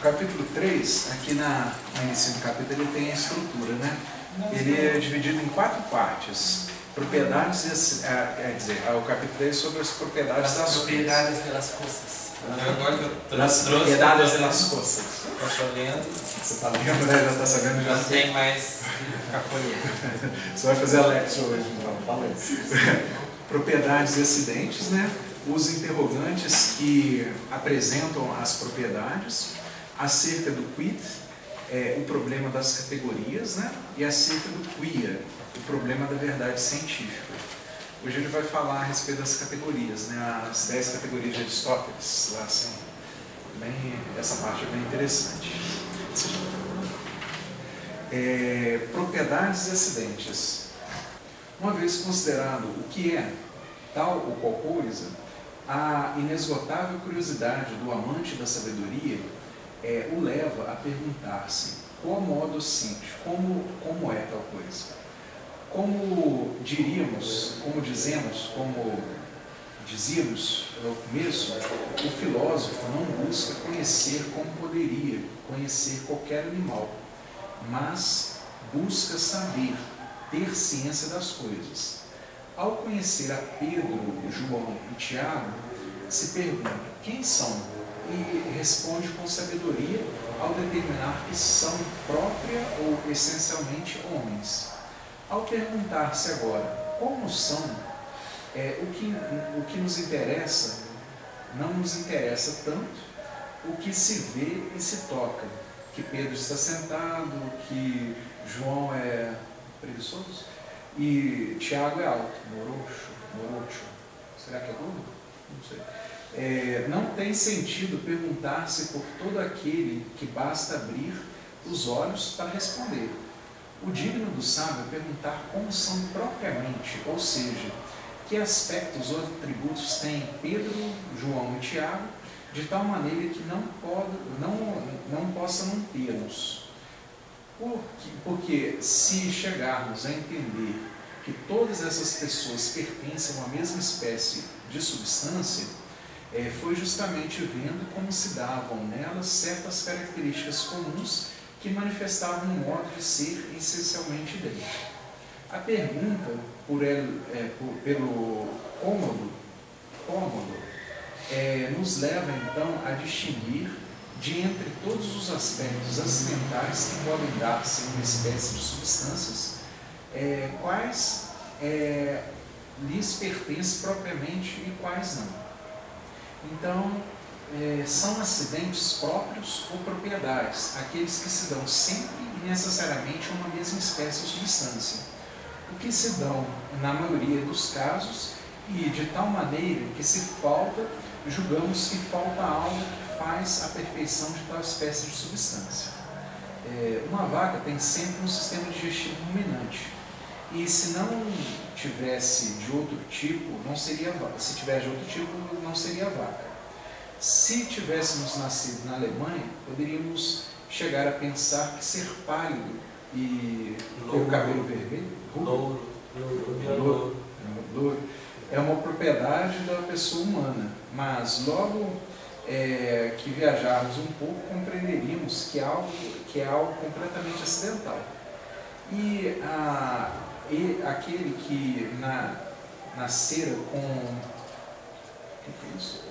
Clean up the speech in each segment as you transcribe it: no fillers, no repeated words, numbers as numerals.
capítulo 3, aqui no início do capítulo, ele tem a estrutura, né? Ele é dividido em 4 partes. Propriedades, quer dizer, o capítulo 3 é sobre as propriedades das propriedades das coisas. As propriedades das coisas. Estou lendo. Você está lendo, né? Já está sabendo. Já não tem mais capoeira. Você vai fazer a lecture hoje, então. Fala aí. Propriedades e acidentes, né? Os interrogantes que apresentam as propriedades, acerca do quid, o problema das categorias, né? E acerca do quia, o problema da verdade científica. Hoje ele vai falar a respeito das categorias, né? As 10 categorias de Aristóteles, lá assim, essa parte é bem interessante. Propriedades e acidentes. Uma vez considerado o que é tal ou qual coisa, a inesgotável curiosidade do amante da sabedoria o leva a perguntar-se, qual modo simples, como é tal coisa? Como dizíamos no começo, o filósofo não busca conhecer como poderia conhecer qualquer animal, mas busca saber, ter ciência das coisas. Ao conhecer a Pedro, João e Tiago, se pergunta, quem são? E responde com sabedoria ao determinar que são própria ou essencialmente homens. Ao perguntar-se agora, como são, o que nos interessa, não nos interessa tanto o que se vê e se toca, que Pedro está sentado, que João é preguiçoso e Tiago é alto, morocho. Será que é gordo? Não sei. Não tem sentido perguntar-se por todo aquele que basta abrir os olhos para responder. O digno do sábio é perguntar como são propriamente, ou seja, que aspectos ou atributos têm Pedro, João e Tiago, de tal maneira que não possa não tê-los. Porque se chegarmos a entender que todas essas pessoas pertencem a uma mesma espécie de substância, foi justamente vendo como se davam nelas certas características comuns que manifestavam um modo de ser essencialmente idêntico. A pergunta pelo cômodo nos leva então a distinguir de entre todos os aspectos acidentais que podem dar-se em uma espécie de substâncias, quais lhes pertencem propriamente e quais não. Então, são acidentes próprios ou propriedades, aqueles que se dão sempre e necessariamente a uma mesma espécie de substância, o que se dão na maioria dos casos e de tal maneira que se falta, julgamos que falta algo que faz a perfeição de tal espécie de substância. Uma vaca tem sempre um sistema digestivo ruminante, e se não tivesse de outro tipo, não seria vaca. Se tivesse de outro tipo, não seria vaca. Se tivéssemos nascido na Alemanha, poderíamos chegar a pensar que ser pálido e ter o cabelo vermelho, louro, é uma propriedade da pessoa humana, mas logo que viajarmos um pouco, compreenderíamos que é algo completamente acidental. E aquele que nascera com... O que é isso?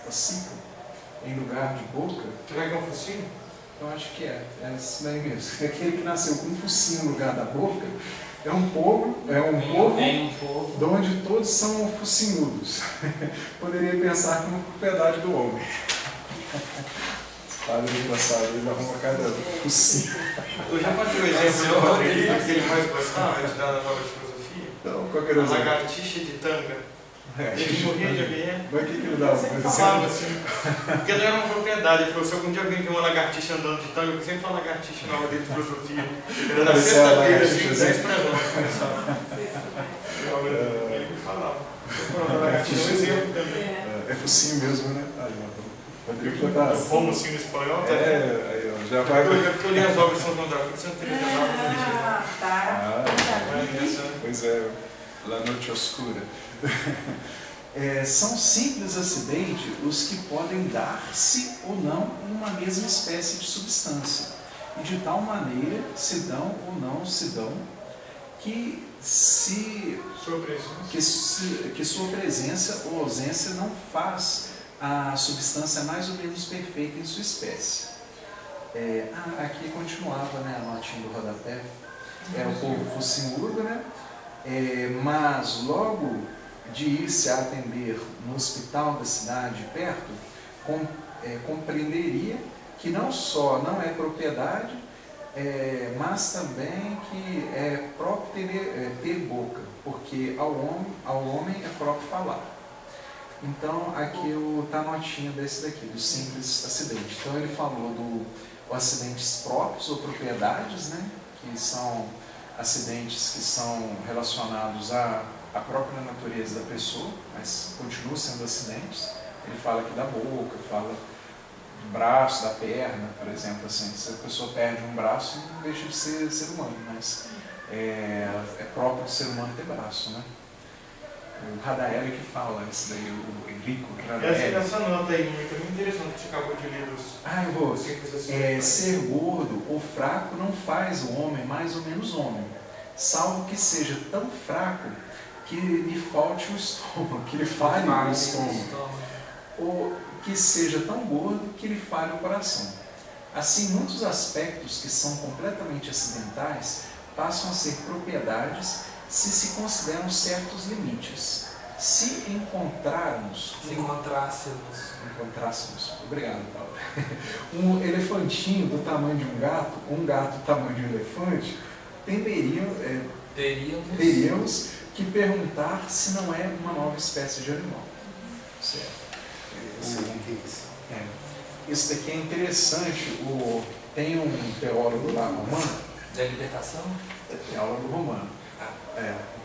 Focinho em lugar de boca. Será que é um focinho? Eu acho que é isso daí mesmo. Aquele que nasceu com um focinho no lugar da boca é um povo de onde todos são focinhudos. Poderia pensar que é uma propriedade do homem. Padre do passado, ele arruma cada focinho. Eu já passei o exemplo do Rodrigo, que ele mais gostava de dar na aula de filosofia. Então, qual que era o exemplo? Lagartixa de tanga. Ele morria de alguém. Mas o que ele dava? Ele falava assim, porque não era uma propriedade. Ele falou, se algum dia alguém viu uma lagartixa andando de tanga, eu sempre falo lagartixa na aula dele de filosofia. Era na sexta-feira, assim, 10 para 9, começava. Ele me falava. Lagartixa é um exemplo também. É focinho mesmo, né? Como assim no espanhol? Já vai. Eu li as obras de São João da Cruz, você não teria casado. Pois é, La Noite Oscura. são simples acidentes os que podem dar-se ou não em uma mesma espécie de substância, e de tal maneira se dão ou não se dão, que sua presença ou ausência não faz a substância mais ou menos perfeita em sua espécie. Aqui continuava, né, a notinha do rodapé. O povo fosse murgo, né? Mas logo de ir-se a atender no hospital da cidade perto, compreenderia que não só não é propriedade, mas também que é próprio ter boca, porque ao homem é próprio falar. Então aqui está a notinha desse daqui, do simples acidente. Então ele falou do acidentes próprios ou propriedades, né, que são acidentes que são relacionados à própria natureza da pessoa, mas continuam sendo acidentes. Ele fala aqui da boca, fala do braço, da perna, por exemplo, assim, se a pessoa perde um braço, não deixa de ser ser humano, mas é próprio do ser humano ter braço, né? O Radaeli que fala isso daí, o Enrico Radaeli. Essa nota aí, muito interessante, que você acabou de ler eu vou. Ser gordo ou fraco não faz o homem mais ou menos homem, salvo que seja tão fraco que lhe falte o estômago, que lhe falhe o estômago, ou que seja tão gordo que lhe falhe o coração. Assim, muitos aspectos que são completamente acidentais passam a ser propriedades se se consideram certos limites. Se encontrássemos, obrigado, Paulo, um elefantinho do tamanho de um gato do tamanho de um elefante, teríamos que perguntar se não é uma nova espécie de animal. Certo? Isso daqui é interessante. Tem um teólogo lá romano. Da libertação? Teólogo romano.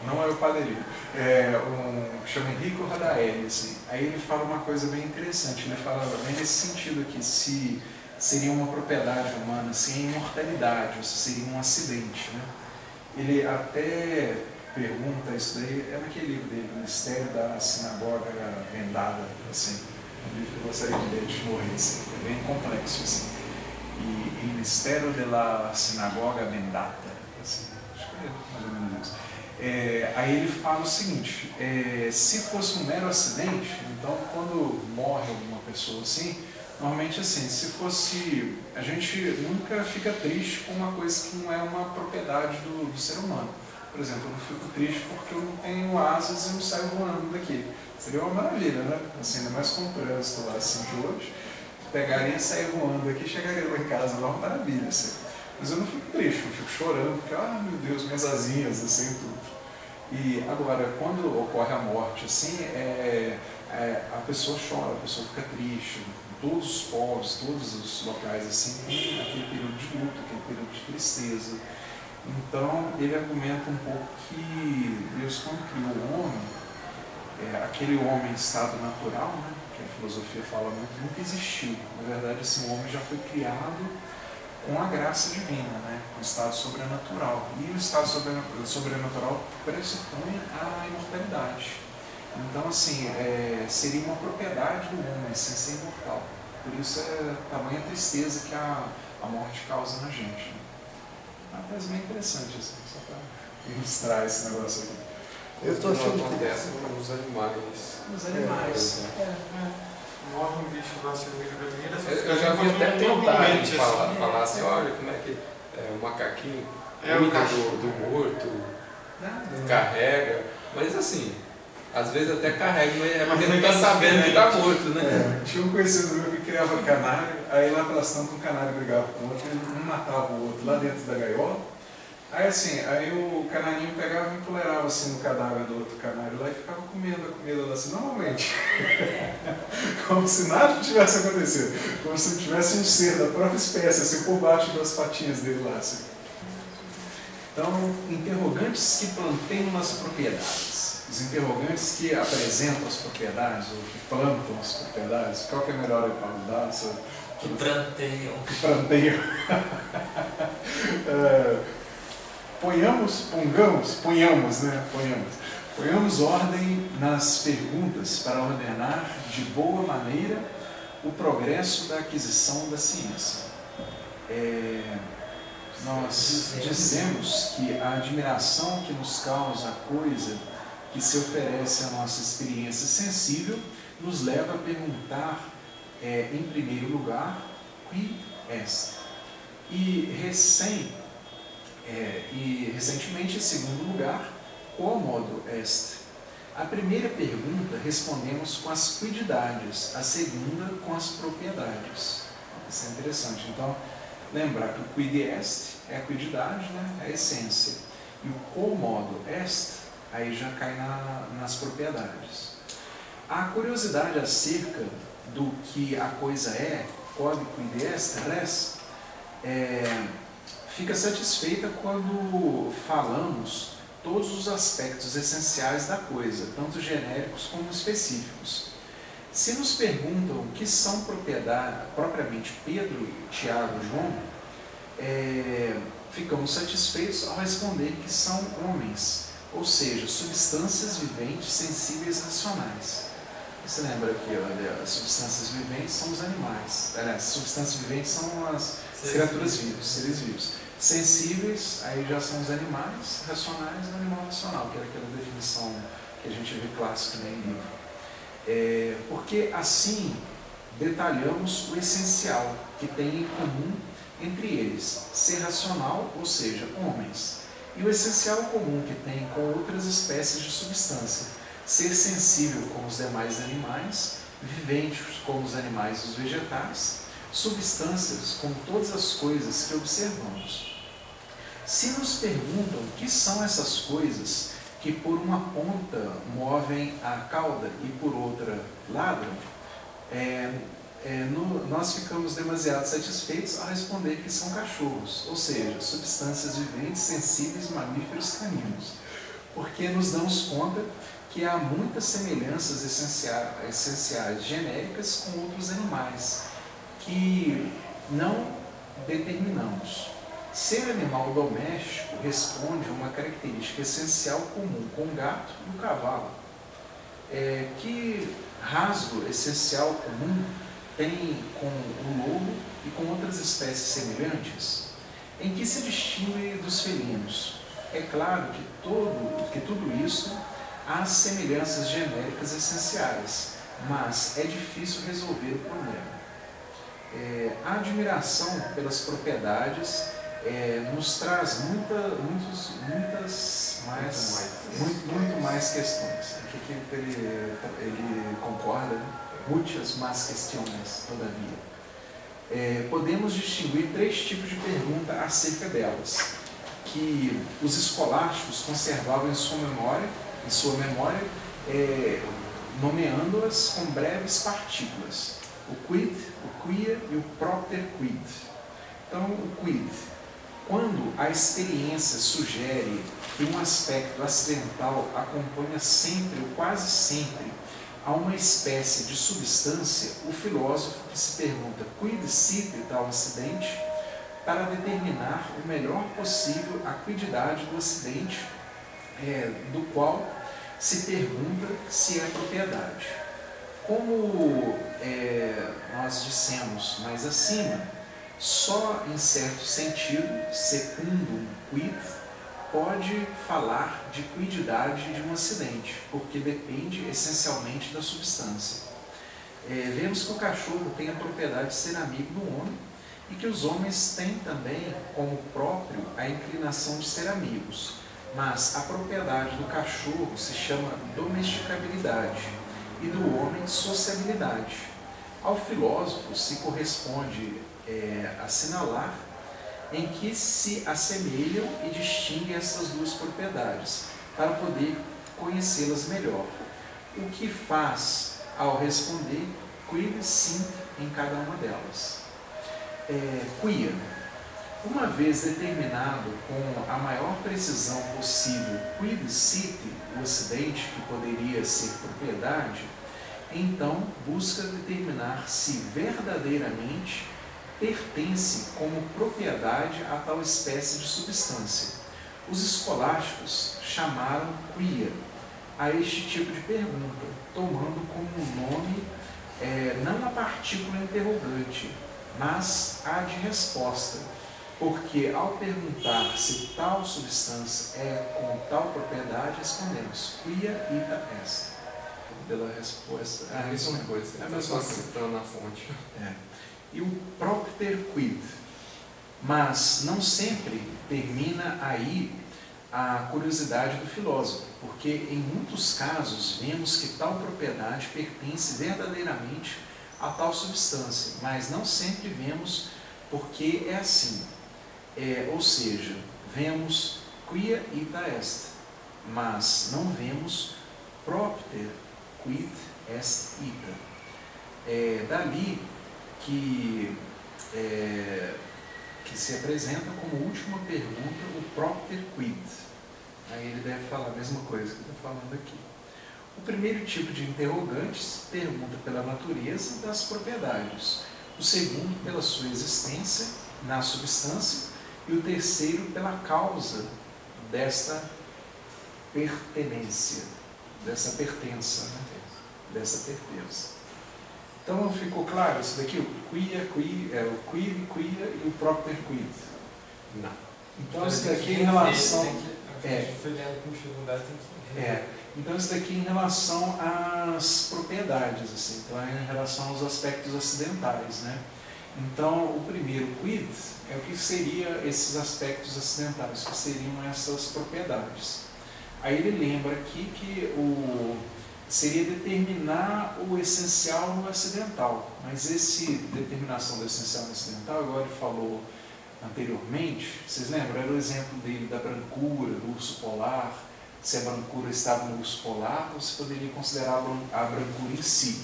Não é o Padre, chama Enrico Radaeli, assim. Aí ele fala uma coisa bem interessante. Ele fala bem nesse sentido aqui, se seria uma propriedade humana, assim, a imortalidade, ou se seria um acidente, né? Ele até pergunta isso daí, naquele livro dele, O Mistério da Sinagoga Vendada, assim, um livro que eu gostaria de ler de morrer, assim, é bem complexo, assim. E O Mistério da Sinagoga Vendada, assim, acho que é mais ou menos isso. Aí ele fala o seguinte, se fosse um mero acidente, então quando morre alguma pessoa assim, normalmente assim, se fosse, a gente nunca fica triste com uma coisa que não é uma propriedade do ser humano. Por exemplo, eu não fico triste porque eu não tenho asas e não saio voando daqui. Seria uma maravilha, né? Assim, ainda mais com o trânsito lá assim de hoje, pegaria e sair voando aqui, chegaria lá em casa, lá uma maravilha, assim. Mas eu não fico triste, eu fico chorando, porque, meu Deus, minhas asinhas, assim, tudo. E agora, quando ocorre a morte, assim, a pessoa chora, a pessoa fica triste. Todos os povos, todos os locais, assim, tem aquele período de luto, aquele período de tristeza. Então, ele argumenta um pouco que Deus, quando criou o homem, aquele homem em estado natural, né, que a filosofia fala muito, nunca existiu. Na verdade, esse homem já foi criado com a graça divina, né, com o estado sobrenatural. E o estado sobrenatural pressupõe a imortalidade. Então, assim, seria uma propriedade do homem, sem ser imortal. Por isso é tamanha tristeza que a morte causa na gente. Né? Uma coisa bem interessante, assim, só para ilustrar esse negócio aqui. Eu estou achando que acontece nos animais. Nos animais. Morre um bicho lá, cerveja vermelha. Eu já vi até tentar falar assim, olha como é que o macaquinho cuida do morto, carrega, mas assim, às vezes até carrega, mas é porque não está sabendo que está morto, né? Tinha um conhecido meu que criava canário, aí lá pelas tantas um canário brigava com o outro, um matava o outro lá dentro da gaiola. Aí assim, o canarinho pegava e empoleirava assim no cadáver do outro canário lá e ficava comendo a comida lá assim, normalmente. Como se nada tivesse acontecido. Como se tivesse um ser da própria espécie, assim, por baixo das patinhas dele lá, assim. Então, interrogantes que planteiam as propriedades. Os interrogantes que apresentam as propriedades, ou que plantam as propriedades. Qual que é melhor aí para mudar? Que planteiam. Que planteiam. Ponhamos ordem nas perguntas para ordenar de boa maneira o progresso da aquisição da ciência. Nós dizemos que a admiração que nos causa a coisa que se oferece à nossa experiência sensível nos leva a perguntar, em primeiro lugar, qui est? E recentemente, em segundo lugar, quomodo est? A primeira pergunta respondemos com as quididades, a segunda com as propriedades. Isso é interessante. Então, lembrar que o quid est é a quididade, né? É a essência. E o quomodo est, aí já cai nas propriedades. A curiosidade acerca do que a coisa é, quod quid est, res, fica satisfeita quando falamos todos os aspectos essenciais da coisa, tanto genéricos como específicos. Se nos perguntam o que são propriamente Pedro, Tiago e João, ficamos satisfeitos ao responder que são homens, ou seja, substâncias viventes, sensíveis e racionais. Você lembra aqui, olha, as substâncias viventes são os animais. Aliás, substâncias viventes são as criaturas vivas, seres vivos. Sensíveis, aí já são os animais, racionais é o animal racional, que era aquela definição que a gente vê clássica em livro. Porque assim detalhamos o essencial que tem em comum entre eles, ser racional, ou seja, homens, e o essencial comum que tem com outras espécies de substância, ser sensível como os demais animais, vivente como os animais e os vegetais, substâncias como todas as coisas que observamos. Se nos perguntam o que são essas coisas que por uma ponta movem a cauda e por outra ladram, nós ficamos demasiado satisfeitos ao responder que são cachorros, ou seja, substâncias viventes, sensíveis, mamíferos, caninos, porque nos damos conta que há muitas semelhanças essenciais genéricas com outros animais, que não determinamos. Ser animal doméstico responde a uma característica essencial comum com o gato e o cavalo. Que rasgo essencial comum tem com o lobo e com outras espécies semelhantes? Em que se distingue dos felinos? É claro que tudo isso há semelhanças genéricas essenciais, mas é difícil resolver o problema. A admiração pelas propriedades nos traz muito mais questões. Aqui ele concorda, né? Muitas más questões, todavia. Podemos distinguir 3 tipos de pergunta acerca delas, que os escolásticos conservavam em sua memória, nomeando-as com breves partículas: o quid, o quia e o propter quid. Então, o quid. Quando a experiência sugere que um aspecto acidental acompanha sempre ou quase sempre a uma espécie de substância, o filósofo que se pergunta quid sit tal acidente, para determinar o melhor possível a quididade do acidente, do qual se pergunta se é propriedade. Como nós dissemos mais acima, só em certo sentido, secundum quid, pode falar de quididade de um acidente, porque depende essencialmente da substância. Vemos que o cachorro tem a propriedade de ser amigo do homem e que os homens têm também como próprio a inclinação de ser amigos, mas a propriedade do cachorro se chama domesticabilidade e do homem sociabilidade. Ao filósofo se corresponde assinalar em que se assemelham e distinguem essas duas propriedades, para poder conhecê-las melhor. O que faz ao responder quid sint em cada uma delas. Quia. Uma vez determinado com a maior precisão possível quid sit, o acidente que poderia ser propriedade, então busca determinar se verdadeiramente pertence como propriedade a tal espécie de substância. Os escolásticos chamaram quia, a este tipo de pergunta, tomando como nome não a partícula interrogante, mas a de resposta, porque ao perguntar se tal substância é com tal propriedade, respondemos quia ita est. Pela resposta. É a mesma coisa, é só citando a fonte. E o propter quid. Mas não sempre termina aí a curiosidade do filósofo, porque em muitos casos vemos que tal propriedade pertence verdadeiramente a tal substância, mas não sempre vemos porque é assim. Ou seja, vemos quia ita est, mas não vemos propter quid est ita. Dali que se apresenta como última pergunta o propter quid. Aí ele deve falar a mesma coisa que eu estou falando aqui. O primeiro tipo de interrogantes pergunta pela natureza das propriedades, o segundo pela sua existência na substância e o terceiro pela causa desta pertenência, dessa pertença, né? Dessa pertença. Então ficou claro isso daqui? O quia, o quid, quia e o propter quid? Não. Então isso daqui em relação... Então isso daqui em relação às propriedades, assim, então é em relação aos aspectos acidentais, né? Então o primeiro quid é o que seria esses aspectos acidentais, que seriam essas propriedades. Aí ele lembra aqui que seria determinar o essencial no acidental, mas essa determinação do essencial no acidental, agora ele falou anteriormente, vocês lembram? Era o exemplo dele da brancura, do urso polar. Se a brancura estava no urso polar, você poderia considerar a brancura em si.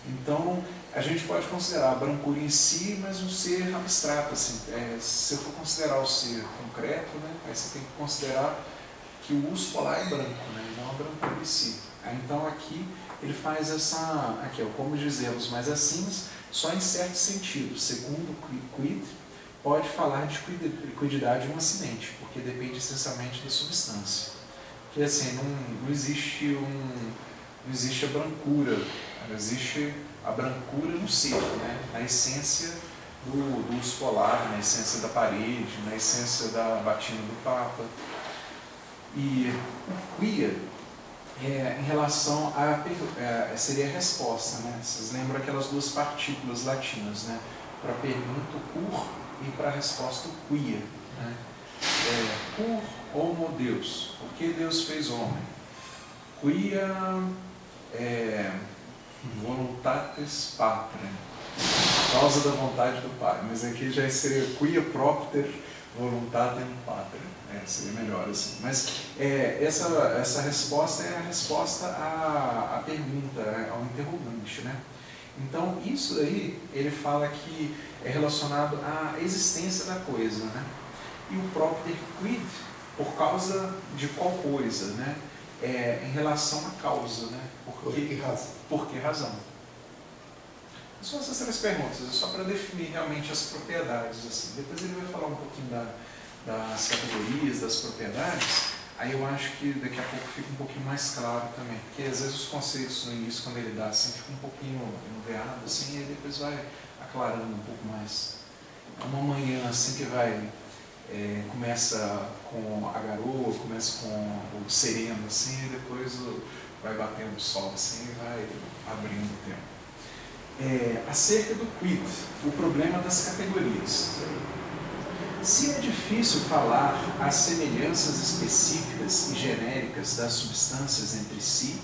Então, a gente pode considerar a brancura em si, mas um ser abstrato. Assim, se eu for considerar o ser concreto, né, aí você tem que considerar que o urso polar é branco, né, não a brancura em si. Então, aqui ele faz como dizemos, mas assim, só em certo sentido. Segundo quid, pode falar de quididade de um acidente, porque depende essencialmente da substância. Porque assim, não existe a brancura, existe a brancura no ser, né? Na essência do urso polar, na essência da parede, na essência da batina do Papa. E o quia, em relação seria a resposta, né? Vocês lembram aquelas duas partículas latinas, né? Para a pergunta, cur, e para a resposta, quia, né? Cur homo Deus, por que Deus fez homem? Quia voluntatis patrem, causa da vontade do Pai, mas aqui já seria quia propter voluntatem patrem, seria melhor assim. Mas essa resposta é a resposta à pergunta, ao interrogante, né? Então isso aí ele fala que é relacionado à existência da coisa, né? E o propter quid, por causa de qual coisa, né? Em relação à causa, né? Por que razão? São essas três perguntas, é só para definir realmente as propriedades, assim. Depois ele vai falar um pouquinho das categorias, das propriedades, aí eu acho que daqui a pouco fica um pouquinho mais claro também, porque às vezes os conceitos no início, quando ele dá assim, fica um pouquinho enverrado, assim, e aí depois vai aclarando um pouco mais. É uma manhã assim que começa com a garoa, começa com o sereno, assim, e depois vai batendo o sol, assim, e vai abrindo o tempo. Acerca do quid, o problema das categorias. Se é difícil falar as semelhanças específicas e genéricas das substâncias entre si,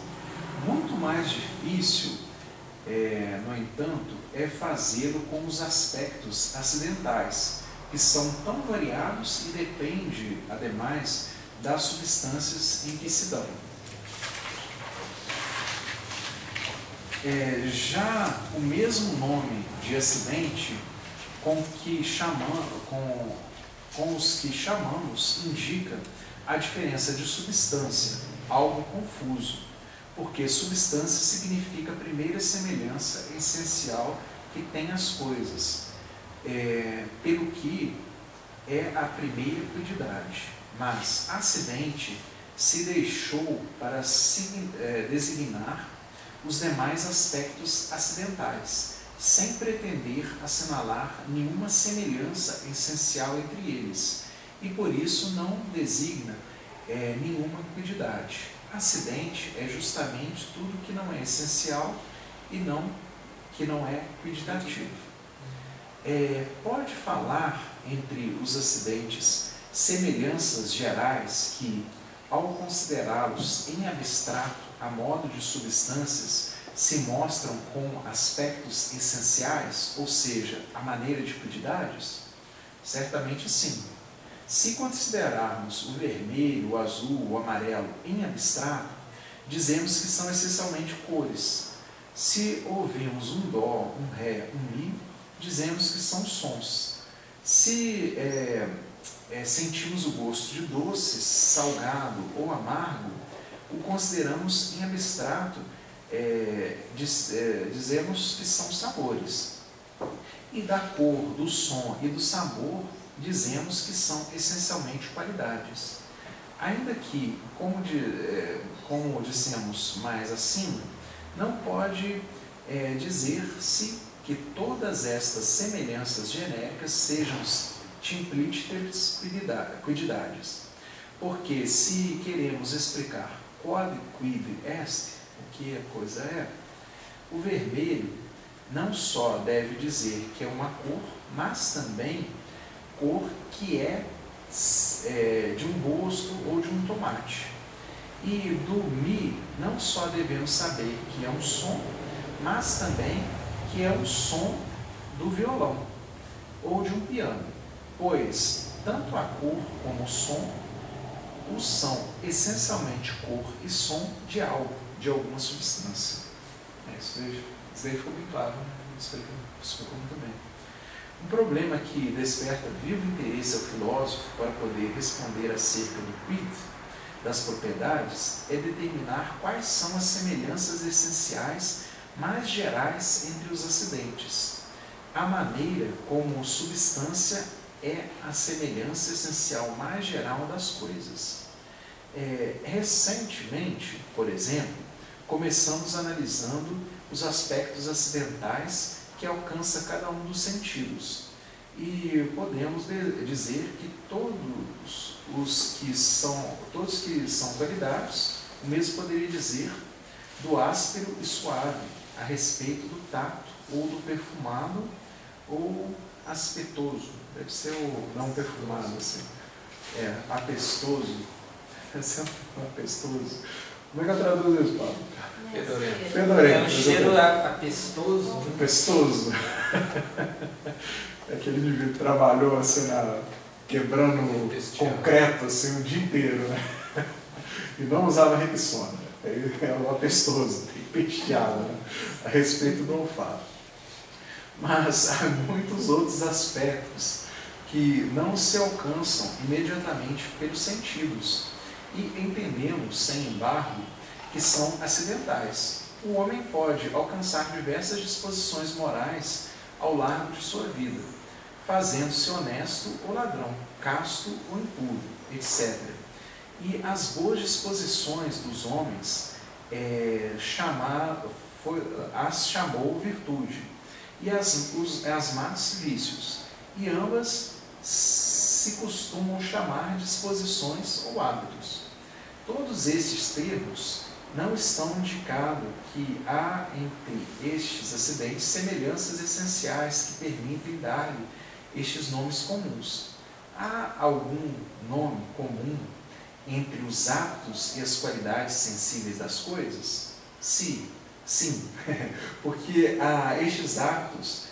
muito mais difícil, no entanto, é fazê-lo com os aspectos acidentais, que são tão variados e depende, ademais, das substâncias em que se dão. Já o mesmo nome de acidente com os que chamamos indica a diferença de substância, algo confuso, porque substância significa a primeira semelhança essencial que tem as coisas, pelo que é a primeira quididade, mas acidente se deixou para designar os demais aspectos acidentais, sem pretender assinalar nenhuma semelhança essencial entre eles, e por isso não designa nenhuma quididade. Acidente é justamente tudo que não é essencial e que não é quiditativo. Pode falar entre os acidentes semelhanças gerais que, ao considerá-los em abstrato a modo de substâncias, se mostram com aspectos essenciais, ou seja, a maneira de quididades? Certamente sim. Se considerarmos o vermelho, o azul, o amarelo em abstrato, dizemos que são essencialmente cores. Se ouvimos um dó, um ré, um mi, dizemos que são sons. Se sentimos o gosto de doce, salgado ou amargo, o consideramos em abstrato, dizemos que são sabores. E da cor, do som e do sabor, dizemos que são essencialmente qualidades. Ainda que, como dissemos mais acima, não pode dizer-se que todas estas semelhanças genéricas sejam timplíteres quididades. Porque se queremos explicar quod quid est, o que a coisa é, o vermelho não só deve dizer que é uma cor, mas também cor que é de um rosto ou de um tomate. E do mi não só devemos saber que é um som, mas também que é o som do violão ou de um piano, pois tanto a cor como o som são essencialmente cor e som de algo, de alguma substância. Isso daí ficou bem claro, né? Explicou muito bem. Um problema que desperta vivo interesse ao filósofo para poder responder acerca do quid, das propriedades, é determinar quais são as semelhanças essenciais mais gerais entre os acidentes. A maneira como substância é a semelhança essencial mais geral das coisas. Recentemente, por exemplo, começamos analisando os aspectos acidentais que alcança cada um dos sentidos. E podemos dizer que todos que são qualidades, o mesmo poderia dizer do áspero e suave, a respeito do tato, ou do perfumado, ou aspetoso. Deve ser o não perfumado, assim. Apestoso. Deve ser apestoso. Como é que eu traduzo isso, Paulo? Fedorento. É um cheiro apestoso. Apestoso. Aquele indivíduo que trabalhou assim, quebrando concreto assim, o dia inteiro, né? E não usava Rexona. É o apestoso, pesteado, né? A respeito do olfato. Mas há muitos outros aspectos que não se alcançam imediatamente pelos sentidos e entendemos, sem embargo, que são acidentais. O homem pode alcançar diversas disposições morais ao largo de sua vida, fazendo-se honesto ou ladrão, casto ou impuro, etc. E as boas disposições dos homens as chamou virtude, e as más vícios, e ambas se costumam chamar disposições ou hábitos. Todos estes termos não estão indicando que há entre estes acidentes semelhanças essenciais que permitem dar-lhe estes nomes comuns. Há algum nome comum entre os hábitos e as qualidades sensíveis das coisas? Sim, porque estes hábitos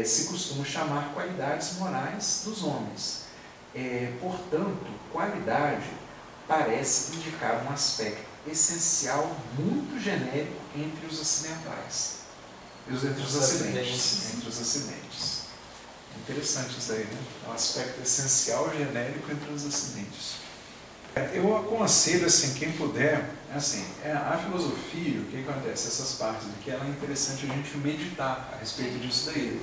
se costumam chamar qualidades morais dos homens. Portanto, qualidade parece indicar um aspecto essencial muito genérico entre os acidentais. Entre os acidentes. Interessante isso aí, né? É um aspecto essencial genérico entre os acidentes. Eu aconselho, assim, quem puder, assim, a filosofia, o que acontece? Essas partes aqui, ela é interessante a gente meditar a respeito disso daí.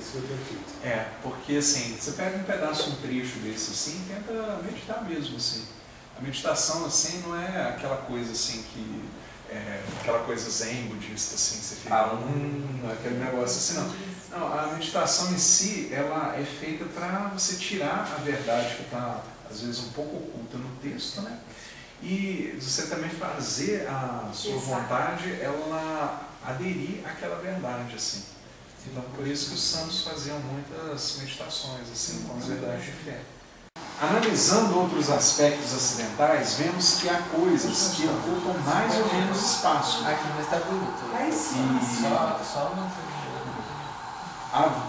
Porque, assim, você pega um pedaço, um trecho desse, assim, e tenta meditar mesmo, assim, A meditação assim não é aquela coisa assim que aquela coisa zen budista assim, você fica aquele negócio assim, não. Não, a meditação em si, ela é feita para você tirar a verdade que está às vezes um pouco oculta no texto, né? E você também fazer a sua vontade, ela aderir àquela verdade, assim. Então, por isso que os santos faziam muitas meditações, assim, com as verdades de fé. Analisando outros aspectos acidentais, vemos que há coisas que ocupam mais ou menos espaço. Aqui não está bonito. Só não.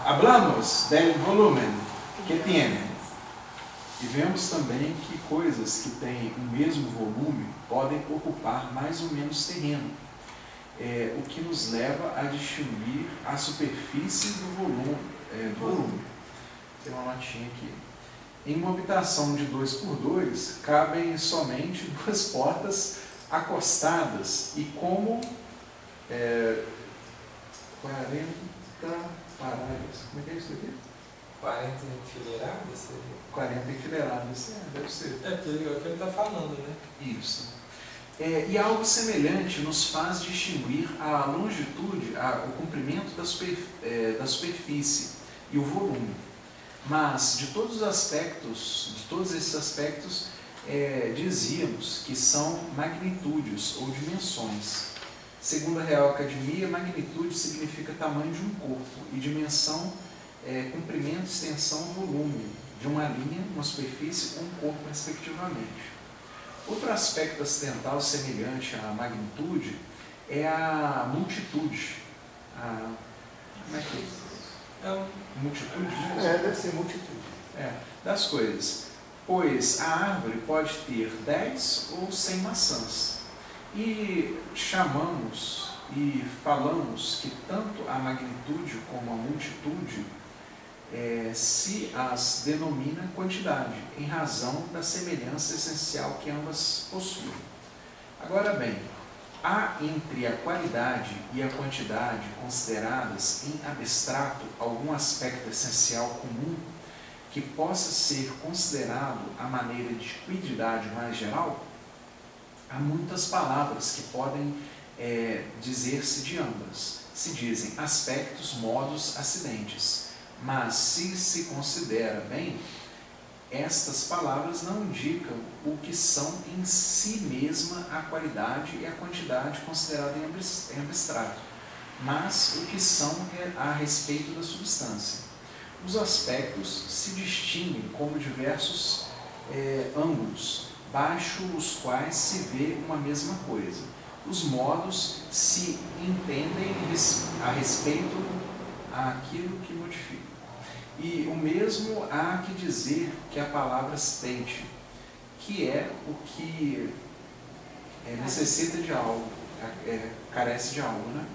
Hablamos del volumen que tiene. E vemos também que coisas que têm o mesmo volume podem ocupar mais ou menos terreno, o que nos leva a distinguir a superfície do volume. Tem uma notinha aqui. Em uma habitação de 2x2, cabem somente 2 portas acostadas e como 40 paradas. Como é que é isso aqui? 40 enfileiradas? 40 enfileiradas, deve ser. É o que ele está falando, né? Isso. E algo semelhante nos faz distinguir a longitude, o comprimento da superfície e o volume. Mas, de todos esses aspectos, dizíamos que são magnitudes ou dimensões. Segundo a Real Academia, magnitude significa tamanho de um corpo e dimensão comprimento, extensão, volume de uma linha, uma superfície ou um corpo, respectivamente. Outro aspecto acidental semelhante à magnitude é a multitude. Como é que é? Multitude? Deve ser multitude. Das coisas. Pois a árvore pode ter 10 ou 100 maçãs. E chamamos e falamos que tanto a magnitude como a multitude se as denomina quantidade, em razão da semelhança essencial que ambas possuem. Agora bem, há entre a qualidade e a quantidade consideradas em abstrato algum aspecto essencial comum que possa ser considerado a maneira de quantidade mais geral? Há muitas palavras que podem dizer-se de ambas. Se dizem aspectos, modos, acidentes. Mas, se se considera bem, estas palavras não indicam o que são em si mesma a qualidade e a quantidade considerada em abstrato, mas o que são a respeito da substância. Os aspectos se distinguem como diversos ângulos, baixo os quais se vê uma mesma coisa. Os modos se entendem a respeito àquilo que modifica. E o mesmo há que dizer que a palavra acidente, que é o que necessita de algo, carece de algo, né?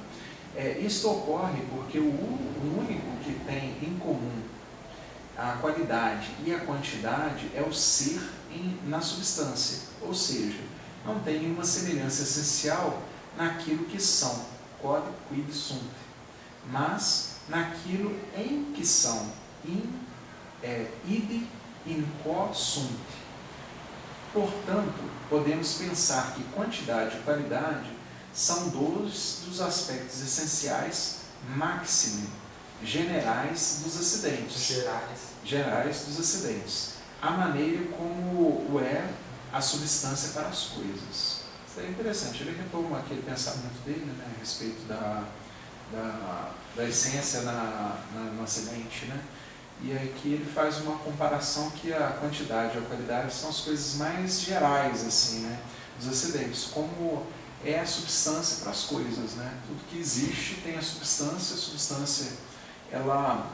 Isto ocorre porque o único que tem em comum a qualidade e a quantidade é o ser na substância, ou seja, não tem nenhuma semelhança essencial naquilo que são, quod quid sunt, mas naquilo em que são, id in quo sunt. Portanto, podemos pensar que quantidade e qualidade são dois dos aspectos essenciais, maxime, gerais dos acidentes. Gerais dos acidentes. A maneira como a substância para as coisas. Isso é interessante. Ele retoma aquele pensamento dele, né, a respeito da essência no acidente, né? E aqui ele faz uma comparação que a quantidade e a qualidade são as coisas mais gerais, assim, né, dos acidentes, como é a substância para as coisas, né? Tudo que existe tem a substância ela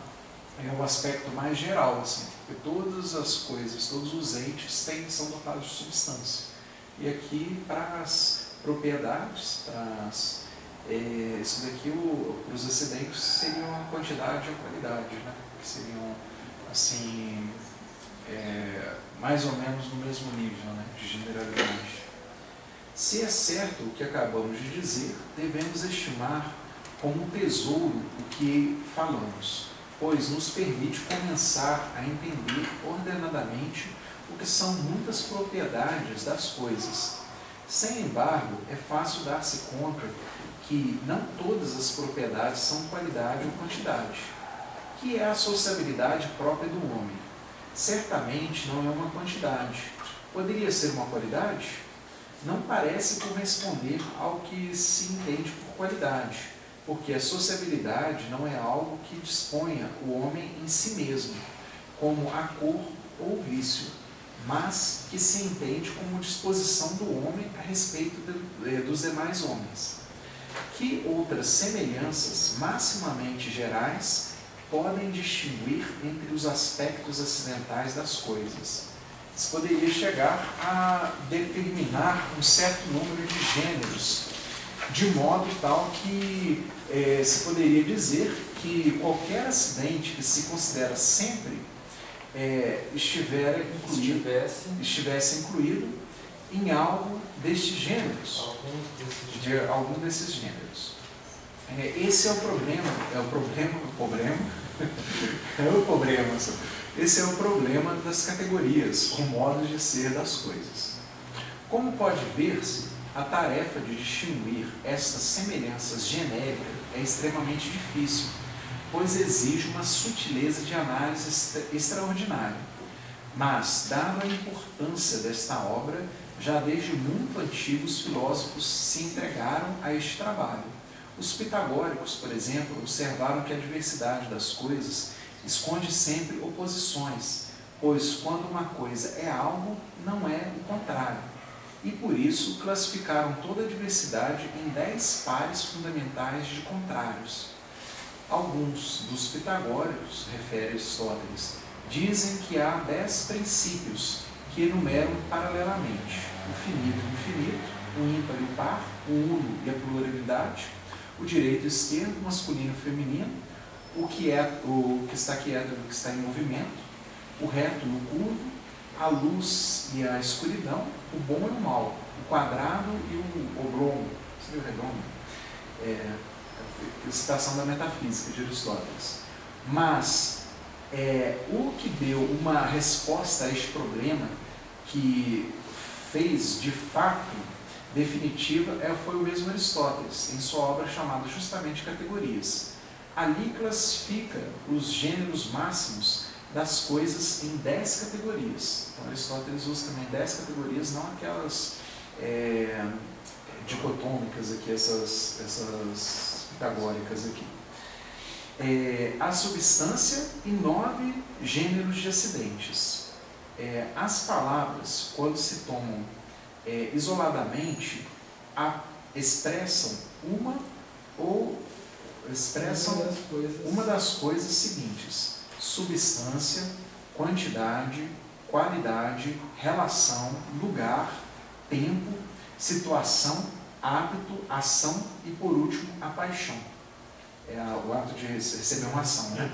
é o aspecto mais geral, assim, porque todas as coisas, todos os entes são dotados de substância. E aqui, para as propriedades, isso daqui, os acidentes seriam a quantidade e a qualidade, né? Que seriam, assim, mais ou menos no mesmo nível, né, de generalidade. Se é certo o que acabamos de dizer, devemos estimar como um tesouro o que falamos, pois nos permite começar a entender ordenadamente o que são muitas propriedades das coisas. Sem embargo, é fácil dar-se conta que não todas as propriedades são qualidade ou quantidade, que é a sociabilidade própria do homem. Certamente não é uma quantidade. Poderia ser uma qualidade? Não parece corresponder ao que se entende por qualidade, porque a sociabilidade não é algo que disponha o homem em si mesmo, como a cor ou vício, mas que se entende como disposição do homem a respeito dos demais homens. Que outras semelhanças maximamente gerais podem distinguir entre os aspectos acidentais das coisas? Se poderia chegar a determinar um certo número de gêneros, de modo tal que se poderia dizer que qualquer acidente que se considera sempre estivesse incluído em algo destes gêneros, algum desses gêneros. Esse é o problema, esse é o problema das categorias, o modo de ser das coisas. Como pode ver-se, a tarefa de distinguir estas semelhanças genéricas é extremamente difícil, pois exige uma sutileza de análise extraordinária. Mas, dada a importância desta obra, já desde muito antigos filósofos se entregaram a este trabalho. Os pitagóricos, por exemplo, observaram que a diversidade das coisas esconde sempre oposições, pois quando uma coisa é algo, não é o contrário. E por isso classificaram toda a diversidade em 10 pares fundamentais de contrários. Alguns dos pitagóricos, refere Aristóteles, dizem que há 10 princípios que enumeram paralelamente o finito e o infinito, o ímpar e o par, o uno e a pluralidade, o direito e o esquerdo, o masculino e o feminino, o que está quieto e o que está em movimento, o reto e o curvo, a luz e a escuridão, o bom e o mal, o quadrado e o oblongo, seria o redondo, citação da metafísica de Aristóteles. Mas o que deu uma resposta a este problema, que fez de fato definitiva, foi o mesmo Aristóteles, em sua obra chamada justamente Categorias. Ali classifica os gêneros máximos das coisas em 10 categorias. Então Aristóteles usa também 10 categorias, não aquelas dicotômicas aqui, essas pitagóricas aqui. A substância e 9 gêneros de acidentes. As palavras, quando se tomam isoladamente, expressam uma das coisas seguintes: substância, quantidade, qualidade, relação, lugar, tempo, situação, hábito, ação e, por último, a paixão. O ato de receber uma ação, né?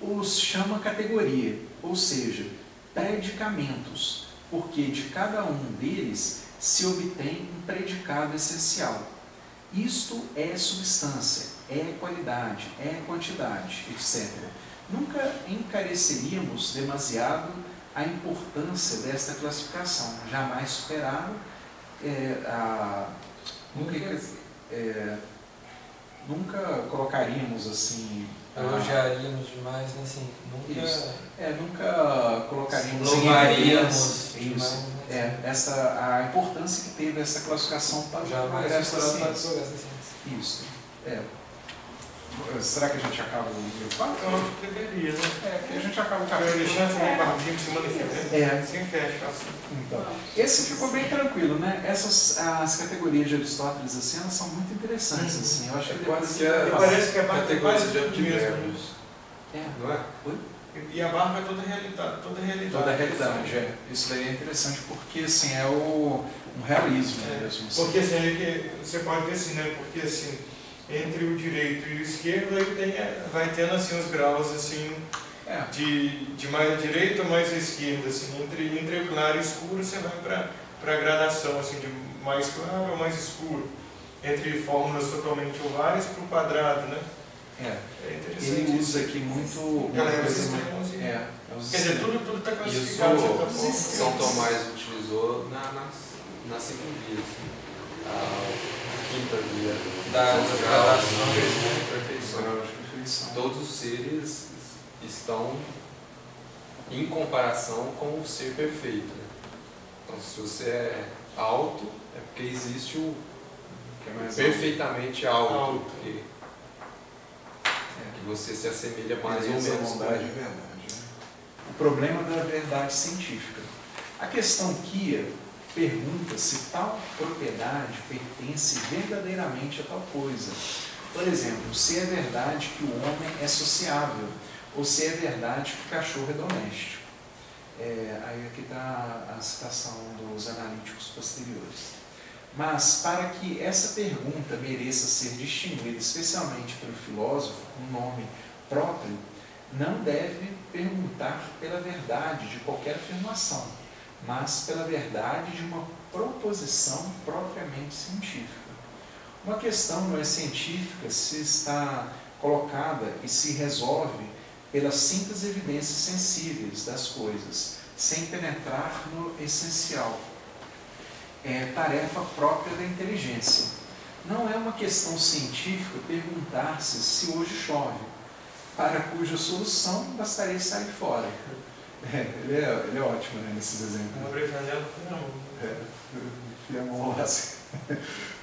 Os chama categoria, ou seja, predicamentos, porque de cada um deles se obtém um predicado essencial. Isto é substância, é qualidade, é quantidade, etc. Nunca encareceríamos demasiado a importância desta classificação, jamais superado, nunca colocaríamos assim... Elogiaríamos demais, né? Assim, nunca colocaríamos louvaríamos demais, a importância que teve essa classificação para o resto da ciência. Isso. Será que a gente acaba o número 4? Eu acho que deveria, né? Porque a gente acaba o capítulo. Eu deixar essa barraquinha de semana que vem. Assim fecha. Então, esse ficou bem tranquilo, né? As categorias de Aristóteles, assim, elas são muito interessantes, assim. Eu acho que parece que a barra categoria é de verbos. Não é? Oi? E a barra é toda realidade. Toda a realidade, Isso daí é interessante porque, assim, é um realismo mesmo. Assim. Porque, assim, você pode ver assim, né? Porque, assim, entre o direito e o esquerdo, aí vai tendo, assim, os graus, assim, de mais direita ou mais esquerda, assim. Entre o claro e o escuro, você vai para a gradação, assim, de mais claro ou mais escuro. Entre fórmulas totalmente ovais para o quadrado, né? É interessante. Ele usa aqui muito uma coisa mais. Quer dizer, tudo está classificado de certa forma. Isso São Tomás utilizou nas 5 vias. A quinta via Das perfeição. Todos os seres estão em comparação com o ser perfeito. Né? Então, se você é alto, é porque existe o perfeitamente alto. Que você se assemelha mais ou menos. Bondade e verdade, né? O problema da verdade científica. A questão Quia pergunta se tal propriedade pertence verdadeiramente a tal coisa. Por exemplo, se é verdade que o homem é sociável, ou se é verdade que o cachorro é doméstico. Aí aqui está a citação dos analíticos posteriores. Mas, para que essa pergunta mereça ser distinguida, especialmente pelo filósofo, com um nome próprio, não deve perguntar pela verdade de qualquer afirmação, mas pela verdade de uma proposição propriamente científica. Uma questão não é científica se está colocada e se resolve pelas simples evidências sensíveis das coisas, sem penetrar no essencial. É tarefa própria da inteligência. Não é uma questão científica perguntar-se se hoje chove, para cuja solução bastaria sair fora. Ele é ótimo, né, nesses exemplos. Uma brincadeira, não.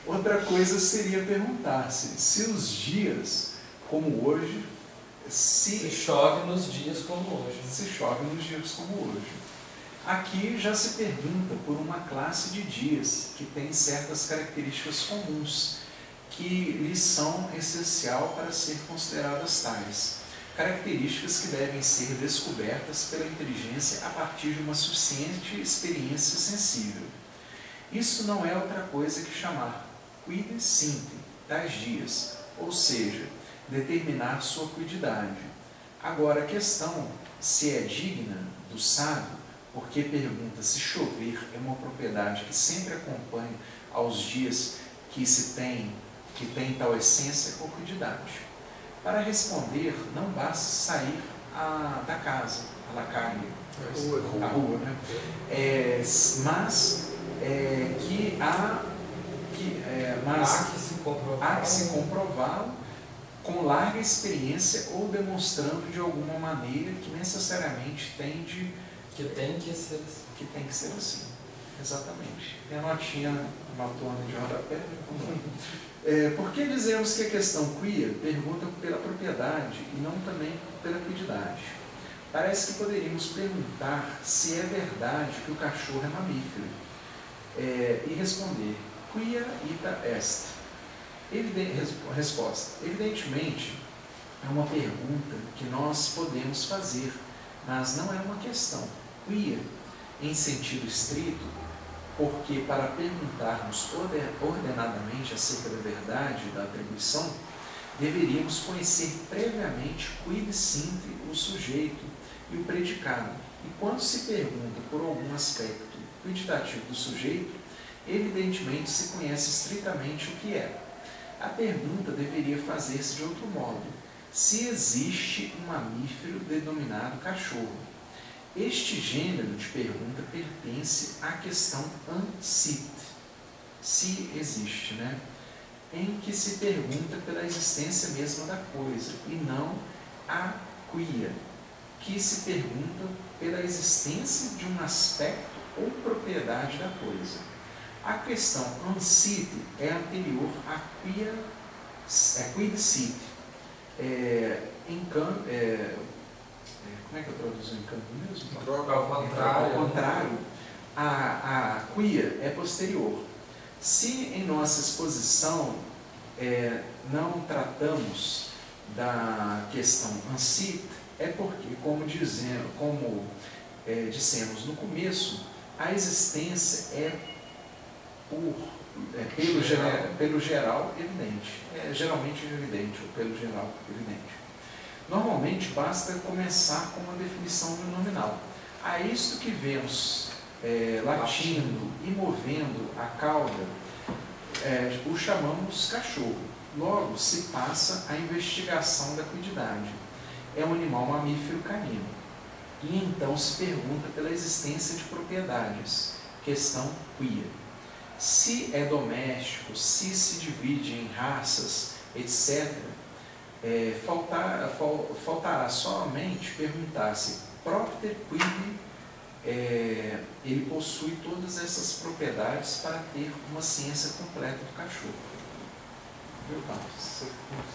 Outra coisa seria perguntar-se se os dias como hoje, se chove nos dias como hoje. Se chove nos dias como hoje. Aqui já se pergunta por uma classe de dias que tem certas características comuns, que lhes são essencial para ser consideradas tais. Características que devem ser descobertas pela inteligência a partir de uma suficiente experiência sensível. Isso não é outra coisa que chamar quid sinte tais dias, ou seja, determinar sua quididade. Agora, a questão se é digna do sábio, porque pergunta se chover é uma propriedade que sempre acompanha aos dias que tem tal essência ou quididade. Para responder, não basta sair da casa, a lacaria, a rua, né? Mas há que se comprová-lo com larga experiência ou demonstrando de alguma maneira que necessariamente tende que tem que ser assim. Que tem que ser assim. Exatamente. Minha notinha matona de rodapé. Por que dizemos que a questão quia pergunta pela propriedade e não também pela quididade? Parece que poderíamos perguntar se é verdade que o cachorro é mamífero e responder quia ita est. Resposta. Evidentemente, é uma pergunta que nós podemos fazer, mas não é uma questão. Quia, em sentido estrito, porque para perguntarmos ordenadamente acerca da verdade da atribuição, deveríamos conhecer previamente quid sinte o sujeito e o predicado. E quando se pergunta por algum aspecto quantitativo do sujeito, evidentemente se conhece estritamente o que é. A pergunta deveria fazer-se de outro modo. Se existe um mamífero denominado cachorro? Este gênero de pergunta pertence à questão ancite, se existe, né? Em que se pergunta pela existência mesma da coisa, e não a quia, que se pergunta pela existência de um aspecto ou propriedade da coisa. A questão ancite é anterior à quia, quid site. Como é que eu traduzo em campo mesmo? Ao contrário, a quia é posterior. Se em nossa exposição não tratamos da questão ancite, é porque, como dissemos no começo, a existência pelo geral evidente. Geralmente evidente, ou pelo geral evidente. Normalmente basta começar com uma definição do nominal. A isto que vemos latindo e movendo a cauda, o chamamos cachorro. Logo se passa a investigação da cuididade. É um animal mamífero canino. E então se pergunta pela existência de propriedades. Questão quia. Se é doméstico, se divide em raças, etc., faltará somente perguntar se propter quid ele possui todas essas propriedades para ter uma ciência completa do cachorro. Viu, Paulo? Se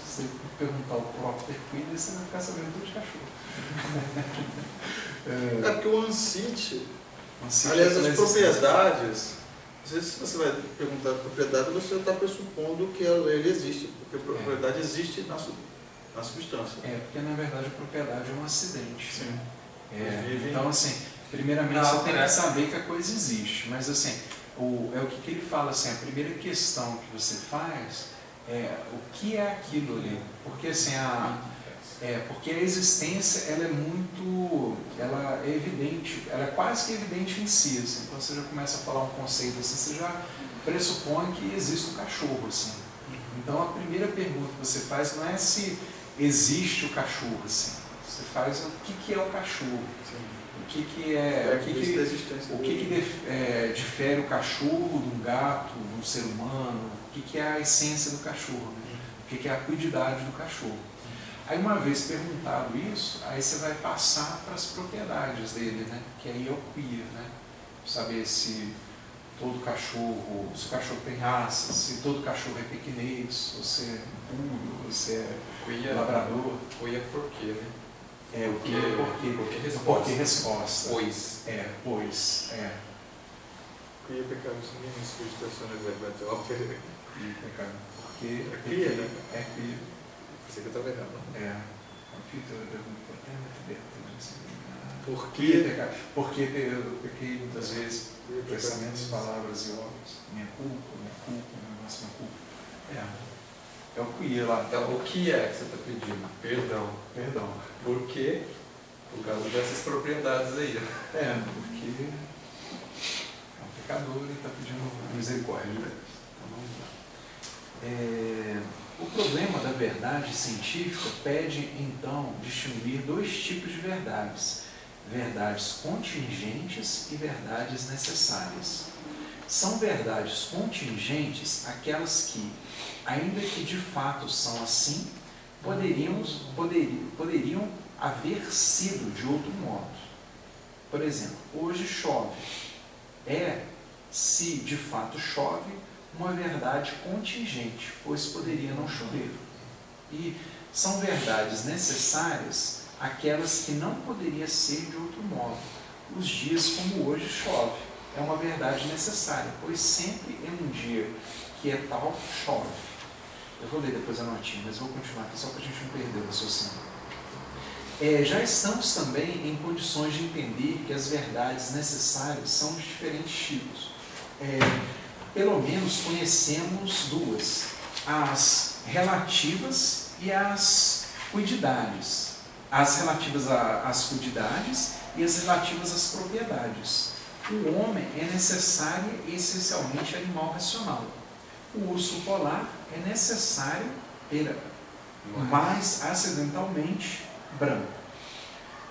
você perguntar o propter quid, você vai ficar sabendo tudo de cachorro. Porque o ansite, aliás, as propriedades, às vezes se você vai perguntar a propriedade, você está pressupondo que ele existe, porque a propriedade existe na substância. Porque na verdade a propriedade é um acidente. Sim. Então, assim, primeiramente você tem que saber que a coisa existe, mas assim, o que ele fala assim, a primeira questão que você faz é o que é aquilo ali, porque assim, porque a existência ela é evidente, ela é quase que evidente em si, assim. Então você já começa a falar um conceito assim, você já pressupõe que existe um cachorro, assim. Então a primeira pergunta que você faz não é se existe o cachorro, assim. Você faz o que é o cachorro. O que difere o cachorro de um gato, de um ser humano, o que é a essência do cachorro, né? O que é a cuididade do cachorro. Aí uma vez perguntado isso, aí você vai passar para as propriedades dele, né? Que aí é o quia, né? Saber se todo cachorro, se o cachorro tem raça, se todo cachorro é pequinês, ou se é puro, ou se é labrador. Quia por quê, né? O que é porque resposta. Pois. Pois. Quia pecados mínimos que estacionam verbalmente ópera. Quia pecado. Porque é quia, né? Quia. Sei que eu estava errado. Porque eu pequei muitas vezes pensamentos, palavras e obras. Minha culpa, minha culpa. É o quia lá. Então, o que é que você está pedindo? Perdão. Por quê? Por causa dessas propriedades aí. Porque é um pecador e está pedindo misericórdia. Então, vamos lá. O problema da verdade científica pede, então, distinguir dois tipos de verdades: verdades contingentes e verdades necessárias. São verdades contingentes aquelas que, ainda que de fato são assim, poderiam haver sido de outro modo. Por exemplo, hoje chove. Se de fato chove, uma verdade contingente, pois poderia não chover. E são verdades necessárias aquelas que não poderia ser de outro modo. Os dias como hoje chove. É uma verdade necessária, pois sempre em um dia que é tal, chove. Eu vou ler depois a notinha, mas vou continuar aqui só para a gente não perder o raciocínio. Já estamos também em condições de entender que as verdades necessárias são de diferentes tipos. Pelo menos conhecemos duas: as relativas e as cuididades. As relativas às cuididades e as relativas às propriedades. O homem é necessário e essencialmente animal racional. O urso polar é necessário, mas acidentalmente branco.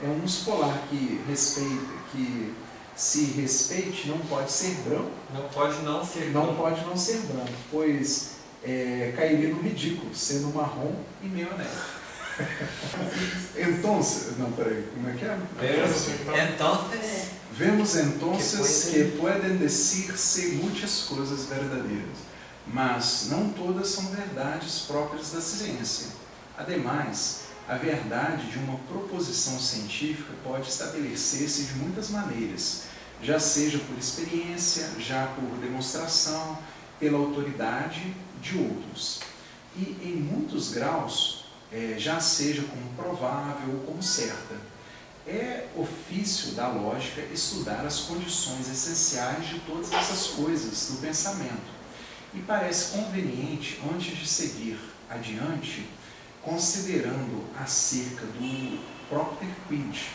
É um urso polar que se respeite não pode ser branco. Não pode não ser branco, pois cairia no ridículo, sendo marrom e meio anel. Como é que é? Vemos entonces que pueden decir-se muitas coisas verdadeiras, mas não todas são verdades próprias da ciência. Ademais, a verdade de uma proposição científica pode estabelecer-se de muitas maneiras, já seja por experiência, já por demonstração, pela autoridade de outros. E em muitos graus, já seja como provável ou como certa. É ofício da lógica estudar as condições essenciais de todas essas coisas do pensamento. E parece conveniente, antes de seguir adiante, considerando acerca do propter quid,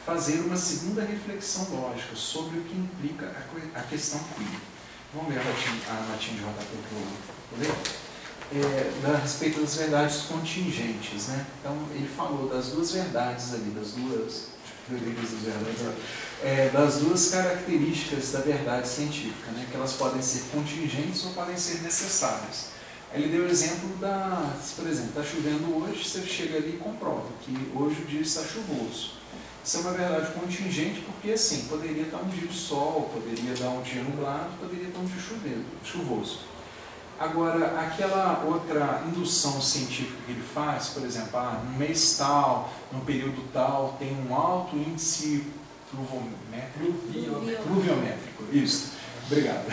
fazer uma segunda reflexão lógica sobre o que implica a questão quid. Vamos ver a notinha de rodapé para eu ler? A respeito das verdades contingentes, né? Então, ele falou das duas verdades ali, das duas características da verdade científica, né? Que elas podem ser contingentes ou podem ser necessárias. Ele deu o exemplo por exemplo, está chovendo hoje, você chega ali e comprova que hoje o dia está chuvoso. Isso é uma verdade contingente porque, assim, poderia estar um dia de sol, poderia dar um dia nublado, poderia estar um dia chuvoso. Agora, aquela outra indução científica que ele faz, por exemplo, no mês tal, no período tal, tem um alto índice pluviométrico. Isso, obrigado.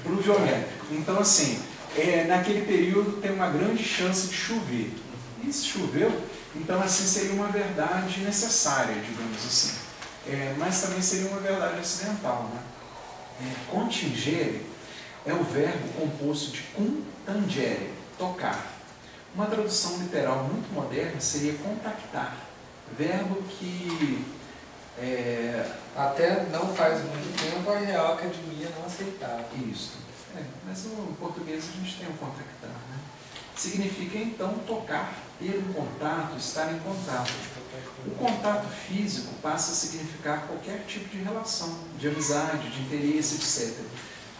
Pluviométrico. Então, assim, naquele período tem uma grande chance de chover. E se choveu, então assim seria uma verdade necessária, digamos assim. Mas também seria uma verdade acidental, né? Contingere é o verbo composto de cum tangere, tocar. Uma tradução literal muito moderna seria contactar, verbo que até não faz muito tempo a Real Academia não aceitava. Isso. Mas no português a gente tem o contactar, né? Significa então tocar, ter um contato, estar em contato. O contato físico passa a significar qualquer tipo de relação, de amizade, de interesse, etc.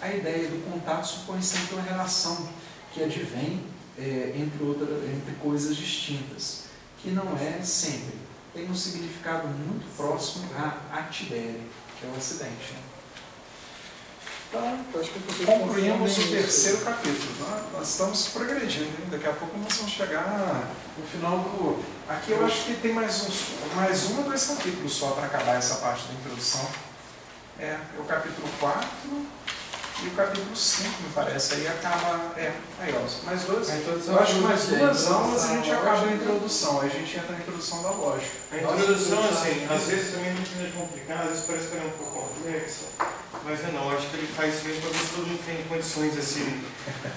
A ideia do contato supõe sempre uma relação que advém entre coisas distintas, que não é sempre. Tem um significado muito próximo a atibere, que é o acidente. Então, acho que concluímos o terceiro capítulo. Nós estamos progredindo, hein? Daqui a pouco nós vamos chegar no final do... Aqui eu acho que tem mais um ou dois capítulos só para acabar essa parte da introdução. É o capítulo 4 e o capítulo 5, me parece. Aí acaba... aí ó, mais dois. Eu acho que mais 2 aulas a gente acaba a introdução. Aí a gente entra na introdução da lógica. A introdução, assim, às vezes também não tinha complicado, às vezes parece que é um pouco complexo. Mas não, acho que ele faz isso mesmo para ver se todo mundo tem condições assim,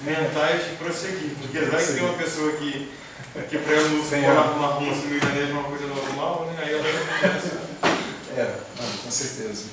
mentais de prosseguir. Porque vai que tem uma pessoa que para ela não morar uma rua assim, no Rio de Janeiro é uma coisa normal, né? Aí ela vai começar. Com certeza.